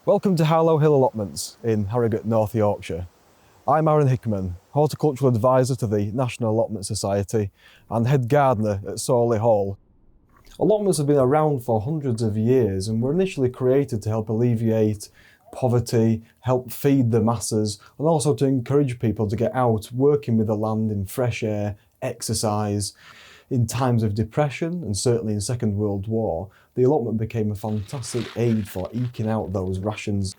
Welcome to Harlow Hill Allotments in Harrogate, North Yorkshire. I'm Aaron Hickman, Horticultural Advisor to the National Allotment Society and Head Gardener at Sawley Hall. Allotments have been around for hundreds of years and were initially created to help alleviate poverty, help feed the masses, and also to encourage people to get out working with the land in fresh air, exercise. In times of depression, and certainly in Second World War, the allotment became a fantastic aid for eking out those rations.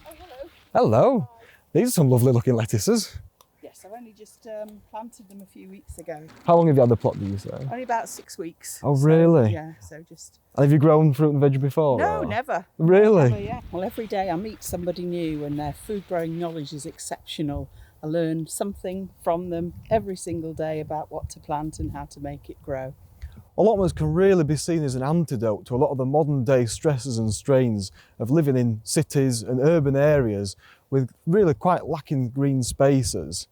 Oh, hello. Hello. These are some lovely looking lettuces. Yes, I've only just planted them a few weeks ago. How long have you had the plot, do you say? Only about 6 weeks. Oh, really? Yeah, so just... And have you grown fruit and veg before? No, or? never. Really? Never, yeah. Well, every day I meet somebody new and their food growing knowledge is exceptional. I learn something from them every single day about what to plant and how to make it grow. Allotments can really be seen as an antidote to a lot of the modern day stresses and strains of living in cities and urban areas with really quite lacking green spaces.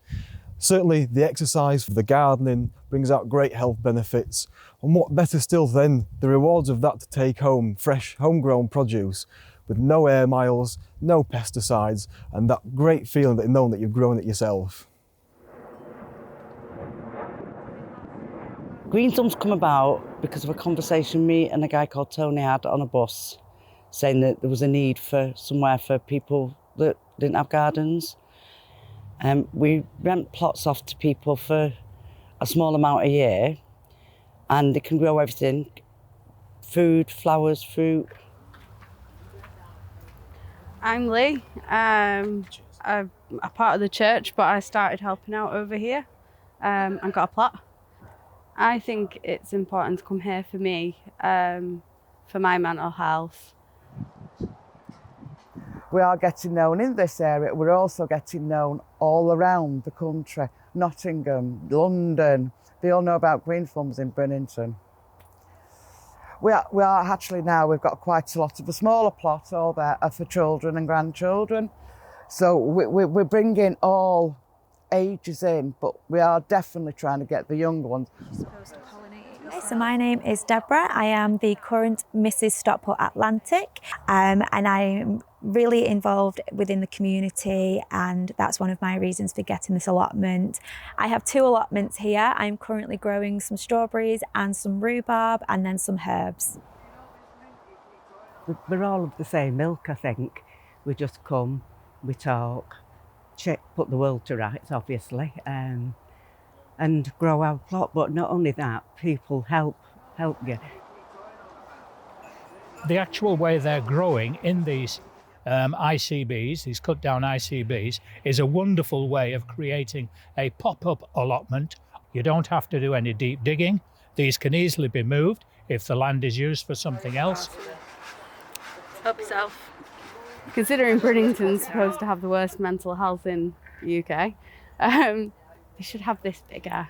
Certainly the exercise, the gardening brings out great health benefits, and what better still than the rewards of that to take home fresh homegrown produce with no air miles, no pesticides, and that great feeling that knowing that you've grown it yourself. Green Thumb's come about because of a conversation me and a guy called Tony had on a bus, saying that there was a need for somewhere for people that didn't have gardens. We rent plots off to people for a small amount a year, and they can grow everything: food, flowers, fruit. I'm Lee. I'm a part of the church, but I started helping out over here and got a plot. I think it's important to come here for me, for my mental health. We are getting known in this area. We're also getting known all around the country. Nottingham, London, they all know about Green Thumbs in Burnington. We are actually now, we've got quite a lot of a smaller plot all there are for children and grandchildren. So we're bringing all ages in, but we are definitely trying to get the younger ones. So my name is Deborah. I am the current Mrs. Stockport Atlantic, and I'm really involved within the community, and that's one of my reasons for getting this allotment. I have 2 allotments here. I'm currently growing some strawberries and some rhubarb and then some herbs. We're all of the same milk, I think. We just come, we talk, put the world to rights, obviously, and grow our plot. But not only that, people help you. The actual way they're growing in these ICBs, these cut down ICBs, is a wonderful way of creating a pop-up allotment. You don't have to do any deep digging. These can easily be moved if the land is used for something else. Help yourself. Considering Bridington's supposed to have the worst mental health in the UK, they should have this bigger.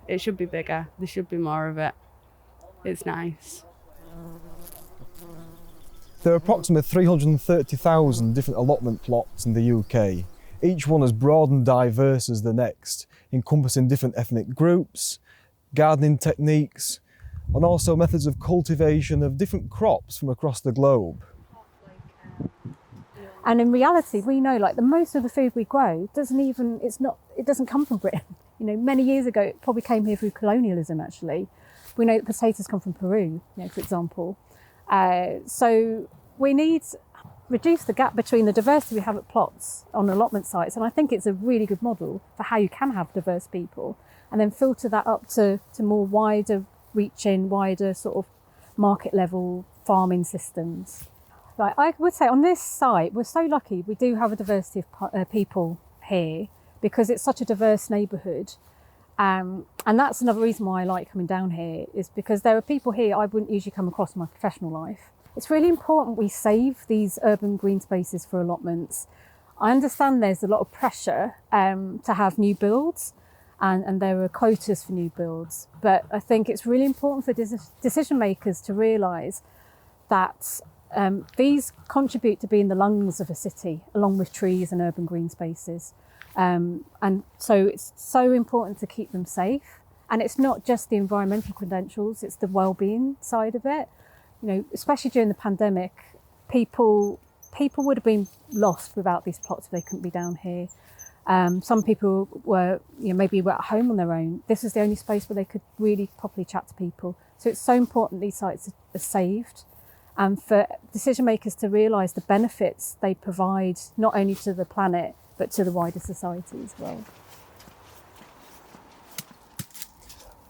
It should be bigger. There should be more of it. It's nice. There are approximately 330,000 different allotment plots in the UK, each one as broad and diverse as the next, encompassing different ethnic groups, gardening techniques, and also methods of cultivation of different crops from across the globe. And in reality, we know like the most of the food we grow it doesn't come from Britain. You know, many years ago, it probably came here through colonialism, actually. We know that potatoes come from Peru, for example. So we need to reduce the gap between the diversity we have at plots on allotment sites. And I think it's a really good model for how you can have diverse people, and then filter that up to more wider reaching, wider sort of market level farming systems. Like I would say on this site, we're so lucky we do have a diversity of people here because it's such a diverse neighbourhood. And that's another reason why I like coming down here, is because there are people here I wouldn't usually come across in my professional life. It's really important we save these urban green spaces for allotments. I understand there's a lot of pressure to have new builds, and there are quotas for new builds, but I think it's really important for decision makers to realise that These contribute to being the lungs of a city, along with trees and urban green spaces. And so it's so important to keep them safe. And it's not just the environmental credentials, it's the wellbeing side of it. You know, especially during the pandemic, people would have been lost without these plots if they couldn't be down here. Some people were, maybe were at home on their own. This was the only space where they could really properly chat to people. So it's so important these sites are saved, and for decision makers to realise the benefits they provide not only to the planet but to the wider society as well.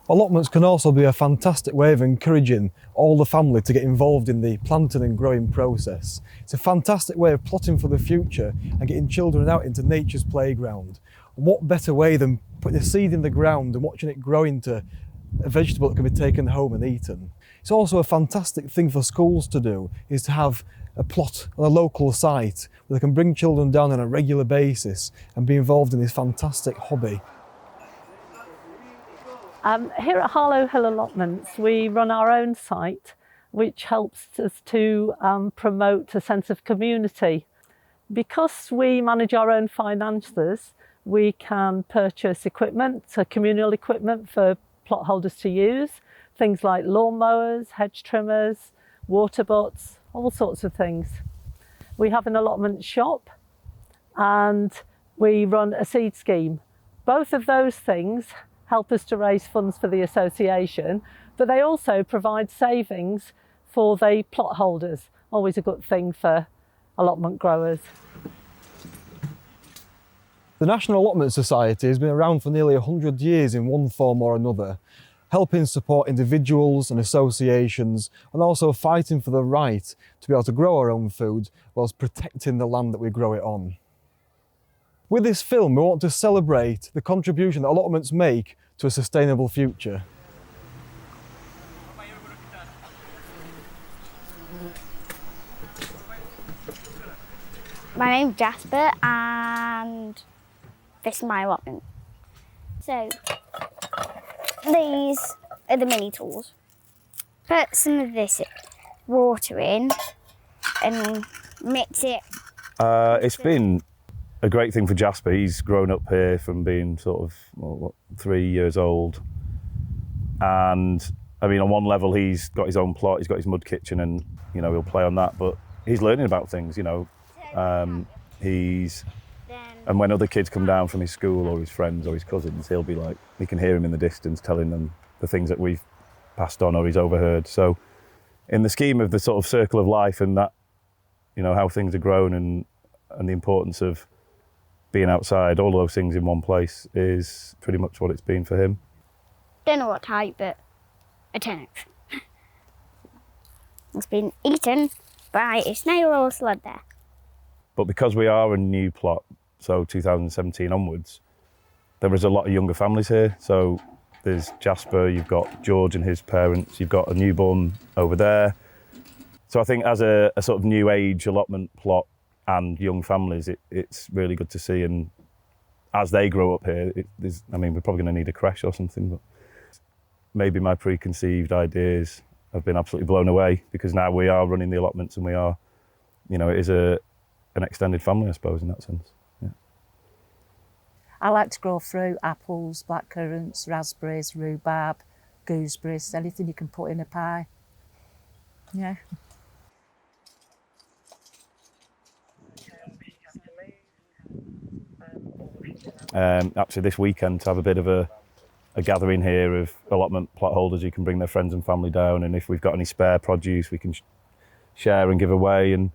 Allotments can also be a fantastic way of encouraging all the family to get involved in the planting and growing process. It's a fantastic way of plotting for the future and getting children out into nature's playground. And what better way than putting a seed in the ground and watching it grow into a vegetable that can be taken home and eaten. It's also a fantastic thing for schools to do, is to have a plot on a local site where they can bring children down on a regular basis and be involved in this fantastic hobby. Here at Harlow Hill Allotments, we run our own site, which helps us to promote a sense of community. Because we manage our own finances, we can purchase equipment, communal equipment for plot holders to use, things like lawn mowers, hedge trimmers, water butts, all sorts of things. We have an allotment shop and we run a seed scheme. Both of those things help us to raise funds for the association, but they also provide savings for the plot holders. Always a good thing for allotment growers. The National Allotment Society has been around for nearly 100 years in one form or another, helping support individuals and associations, and also fighting for the right to be able to grow our own food whilst protecting the land that we grow it on. With this film, we want to celebrate the contribution that allotments make to a sustainable future. My name's Jasper and this is my allotment. So these are the mini tools. Put some of this water in and mix it. It's been a great thing for Jasper. He's grown up here from being sort of 3 years old, and I mean, on one level he's got his own plot, he's got his mud kitchen, and he'll play on that, but he's learning about things. And when other kids come down from his school or his friends or his cousins, he'll be like, he can hear him in the distance telling them the things that we've passed on or he's overheard. So in the scheme of the sort of circle of life and that, how things are grown and the importance of being outside, all those things in one place is pretty much what it's been for him. Don't know what type, but a turnip. It's been eaten by a snail or a slug there. But because we are a new plot, so 2017 onwards, there is a lot of younger families here. So there's Jasper, you've got George and his parents, you've got a newborn over there. So I think as a sort of new age allotment plot and young families, it's really good to see. And as they grow up here, we're probably going to need a creche or something, but maybe my preconceived ideas have been absolutely blown away, because now we are running the allotments and we are, it is an extended family, I suppose, in that sense. Yeah. I like to grow fruit, apples, blackcurrants, raspberries, rhubarb, gooseberries, anything you can put in a pie. Yeah. Actually this weekend to have a bit of a gathering here of allotment plot holders who can bring their friends and family down, and if we've got any spare produce we can share and give away. And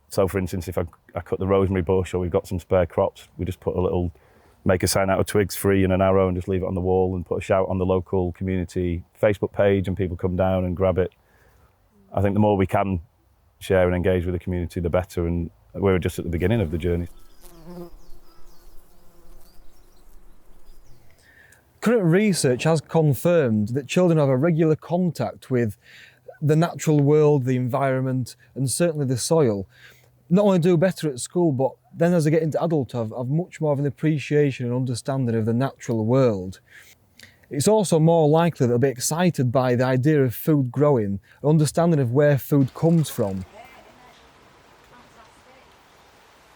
so for instance, if I cut the rosemary bush or we've got some spare crops, we just make a sign out of twigs, free, and an arrow, and just leave it on the wall and put a shout on the local community Facebook page, and people come down and grab it. I think the more we can share and engage with the community, the better, and we're just at the beginning of the journey. Current research has confirmed that children have a regular contact with the natural world, the environment, and certainly the soil. Not only do better at school, but then as they get into adulthood, have much more of an appreciation and understanding of the natural world. It's also more likely they'll be excited by the idea of food growing, an understanding of where food comes from.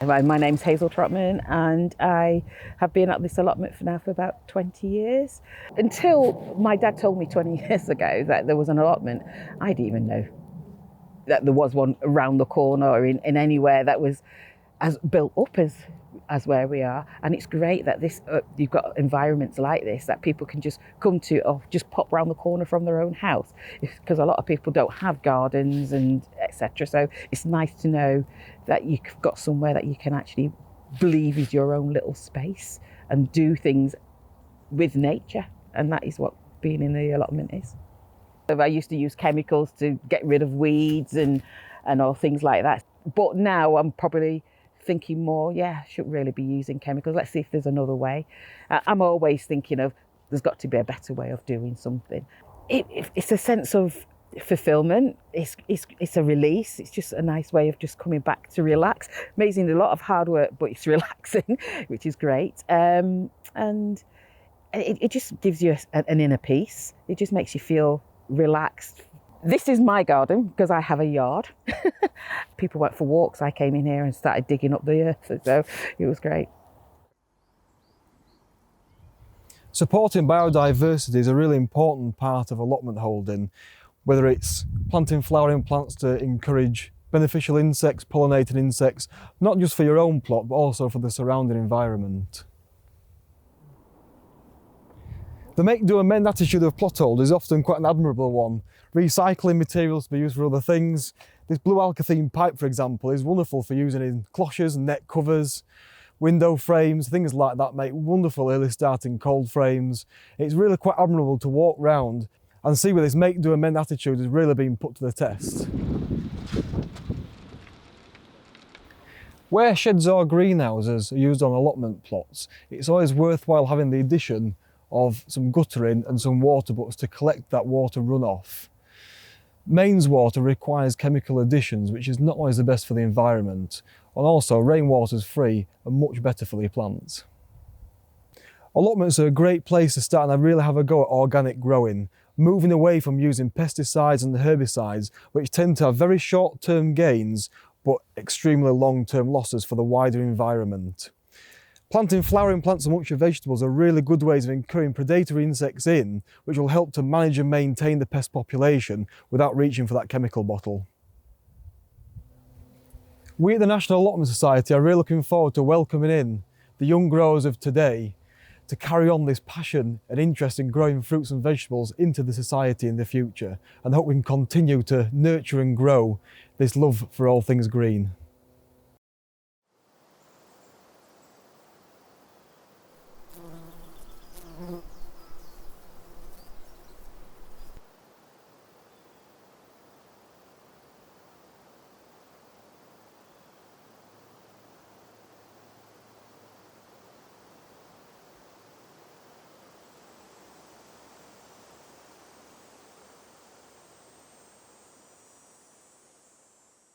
My name's Hazel Trotman and I have been at this allotment for about 20 years. Until my dad told me 20 years ago that there was an allotment, I didn't even know that there was one around the corner or in anywhere that was as built up as where we are. And it's great that you've got environments like this that people can just come to or just pop round the corner from their own house, because a lot of people don't have gardens and etc. So it's nice to know that you've got somewhere that you can actually believe is your own little space and do things with nature, and that is what being in the allotment is. I used to use chemicals to get rid of weeds and all things like that, but now I'm probably thinking more, I shouldn't really be using chemicals. Let's see if there's another way. I'm always thinking of there's got to be a better way of doing something. It's a sense of fulfillment. It's a release. It's just a nice way of just coming back to relax. Amazing, a lot of hard work, but it's relaxing, which is great. And it just gives you an inner peace. It just makes you feel relaxed. This is my garden because I have a yard. People went for walks. I came in here and started digging up the earth, so it was great. Supporting biodiversity is a really important part of allotment holding, whether it's planting flowering plants to encourage beneficial insects, pollinating insects, not just for your own plot, but also for the surrounding environment. The make, do and mend attitude of plot holders is often quite an admirable one. Recycling materials to be used for other things. This blue alkathene pipe, for example, is wonderful for using in cloches and net covers, window frames, things like that make wonderful early starting cold frames. It's really quite admirable to walk round and see where this make, do and mend attitude has really been put to the test. Where sheds or greenhouses are used on allotment plots, it's always worthwhile having the addition of some guttering and some water butts to collect that water runoff. Mains water requires chemical additions, which is not always the best for the environment, and also rainwater is free and much better for the plants. Allotments are a great place to start and really have a go at organic growing, moving away from using pesticides and herbicides, which tend to have very short-term gains but extremely long-term losses for the wider environment. Planting flowering plants amongst your vegetables are really good ways of encouraging predatory insects in, which will help to manage and maintain the pest population without reaching for that chemical bottle. We at the National Allotment Society are really looking forward to welcoming in the young growers of today to carry on this passion and interest in growing fruits and vegetables into the society in the future, and hope we can continue to nurture and grow this love for all things green.